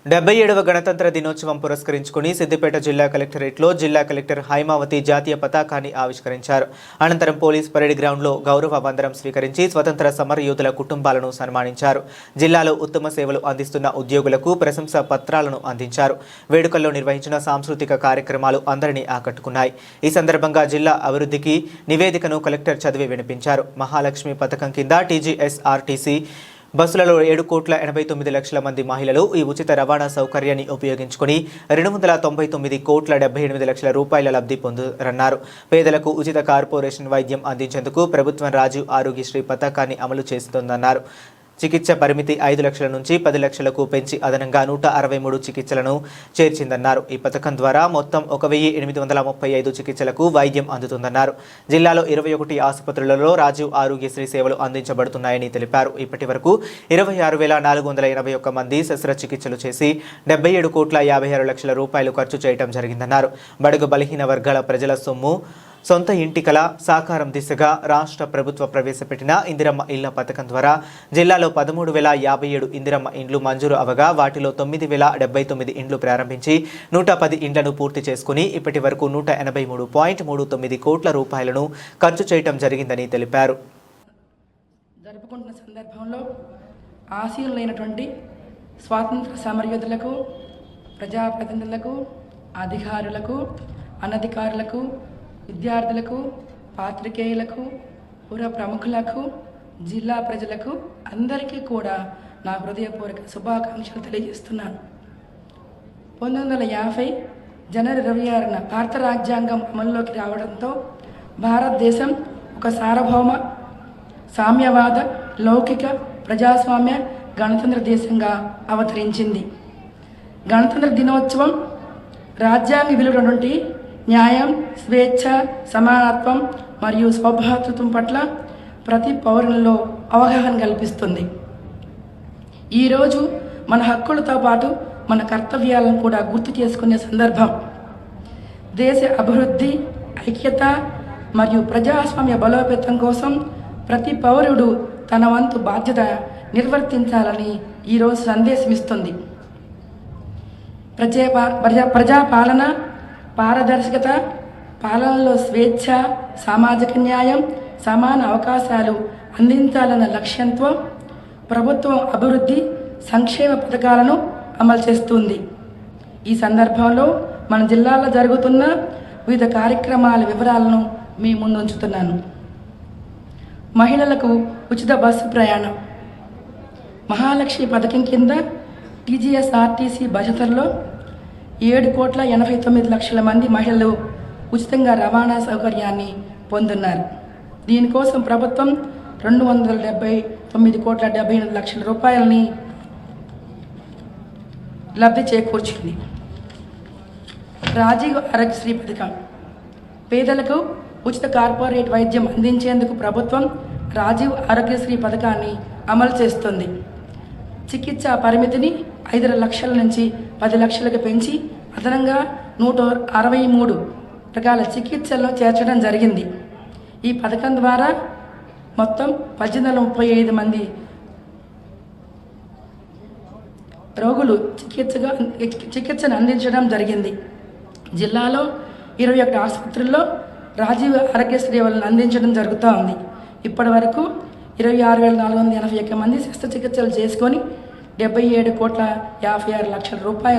77వ గణతంత్ర దినోత్సవం పురస్కరించుకుని సిద్దిపేట జిల్లా కలెక్టరేట్లో జిల్లా కలెక్టర్ హైమావతి జాతీయ పతాకాన్ని ఆవిష్కరించారు. అనంతరం పోలీస్ పరేడ్ గ్రౌండ్లో గౌరవ వందనం స్వీకరించి స్వతంత్ర సమరయోధుల కుటుంబాలను సన్మానించారు. జిల్లాలో ఉత్తమ సేవలు అందిస్తున్న ఉద్యోగులకు ప్రశంసా పత్రాలను అందించారు. వేడుకల్లో నిర్వహించిన సాంస్కృతిక కార్యక్రమాలు అందరినీ ఆకట్టుకున్నాయి. ఈ సందర్భంగా జిల్లా అభివృద్ధికి నివేదికను కలెక్టర్ చదివి వినిపించారు. మహాలక్ష్మి పథకం కింద టీజీఎస్ఆర్టీసీ బస్సులలో 7,89,00,000 మంది మహిళలు ఈ ఉచిత రవాణా సౌకర్యాన్ని ఉపయోగించుకుని 299,78,00,000 రూపాయల లబ్ధి పొందారన్నారు. పేదలకు ఉచిత కార్పొరేషన్ వైద్యం అందించేందుకు ప్రభుత్వం రాజీవ్ ఆరోగ్యశ్రీ పథకాన్ని అమలు చేస్తుందన్నారు. చికిత్స పరిమితి 5 లక్షల నుంచి 10 లక్షలకు పెంచి అదనంగా 163 చికిత్సలను చేర్చిందన్నారు. ఈ పథకం ద్వారా మొత్తం 1,835 చికిత్సలకు వైద్యం అందుతుందన్నారు. జిల్లాలో 21 ఆసుపత్రులలో రాజీవ్ ఆరోగ్యశ్రీ సేవలు అందించబడుతున్నాయని తెలిపారు. ఇప్పటి వరకు 26,481 మంది శస్త్రచికిత్సలు చేసి 77,56,00,000 రూపాయలు ఖర్చు చేయడం జరిగిందన్నారు. బడుగు బలహీన వర్గాల ప్రజల సొమ్ము సొంత ఇంటి కల సాకారం దిశగా రాష్ట్ర ప్రభుత్వ ప్రవేశపెట్టిన ఇందిరమ్మ ఇళ్ల పథకం ద్వారా జిల్లాలో 13,057 ఇందిరమ్మ ఇండ్లు మంజూరు అవగా వాటిలో 9,079 ఇండ్లు ప్రారంభించి 110 ఇండ్లను పూర్తి చేసుకుని ఇప్పటి వరకు 183.39 కోట్ల రూపాయలను ఖర్చు చేయడం జరిగిందని తెలిపారు. జరుపుకుంటున్న సందర్భంలో ఆశీనులైనటువంటి స్వాతంత్ర సమరయోధులకు, ప్రజాప్రతినిధులకు, అధికారులకు, అనధికారులకు, విద్యార్థులకు, పాత్రికేయులకు, పుర ప్రముఖులకు, జిల్లా ప్రజలకు అందరికీ కూడా నా హృదయపూర్వక శుభాకాంక్షలు తెలియజేస్తున్నాను. 1950 జనవరి 26న భారత రాజ్యాంగం అమల్లోకి రావడంతో భారతదేశం ఒక సార్వభౌమ సామ్యవాద లౌకిక ప్రజాస్వామ్య గణతంత్ర దేశంగా అవతరించింది. గణతంత్ర దినోత్సవం రాజ్యాంగ విలువైనటువంటి న్యాయం, స్వేచ్ఛ, సమానత్వం మరియు సౌభ్రాతృత్వం పట్ల ప్రతి పౌరులలో అవగాహన కల్పిస్తుంది. ఈరోజు మన హక్కులతో పాటు మన కర్తవ్యాలను కూడా గుర్తు చేసుకునే సందర్భం. దేశ అభివృద్ధి, ఐక్యత మరియు ప్రజాస్వామ్య బలోపేతం కోసం ప్రతి పౌరుడు తన వంతు బాధ్యత నిర్వర్తించాలని ఈరోజు సందేశమిస్తుంది. ప్రజాపాలన, పారదర్శకత, పాలనలో స్వేచ్ఛ, సామాజిక న్యాయం, సమాన అవకాశాలు అందించాలన్న లక్ష్యంతో ప్రభుత్వం అభివృద్ధి, సంక్షేమ పథకాలను అమలు చేస్తుంది. ఈ సందర్భంలో మన జిల్లాలో జరుగుతున్న వివిధ కార్యక్రమాల వివరాలను మీ ముందు ఉంచుతున్నాను. మహిళలకు ఉచిత బస్సు ప్రయాణం. మహాలక్ష్మి పథకం కింద టీజీఎస్ఆర్టీసీ బస్సులలో 7,89,00,000 మంది మహిళలు ఉచితంగా రవాణా సౌకర్యాన్ని పొందున్నారు. దీనికోసం ప్రభుత్వం 279,78,00,000 రూపాయలని లబ్ధి చేకూర్చింది. రాజీవ్ ఆరోగ్యశ్రీ పథకం. పేదలకు ఉచిత కార్పొరేట్ వైద్యం అందించేందుకు ప్రభుత్వం రాజీవ్ ఆరోగ్యశ్రీ పథకాన్ని అమలు చేస్తుంది. చికిత్స పరిమితిని 5 లక్షల నుంచి 10 లక్షలకు పెంచి అదనంగా 163 రకాల చికిత్సలను చేర్చడం జరిగింది. ఈ పథకం ద్వారా మొత్తం 1,835 మంది రోగులు చికిత్సను అందించడం జరిగింది. జిల్లాలో 21 ఆసుపత్రుల్లో రాజీవ్ ఆరోగ్యశ్రీ సేవలను అందించడం జరుగుతూ ఉంది. ఇప్పటి వరకు 26,481 మంది శస్త్రచికిత్సలు చేసుకొని 77,56,00,000 రూపాయలు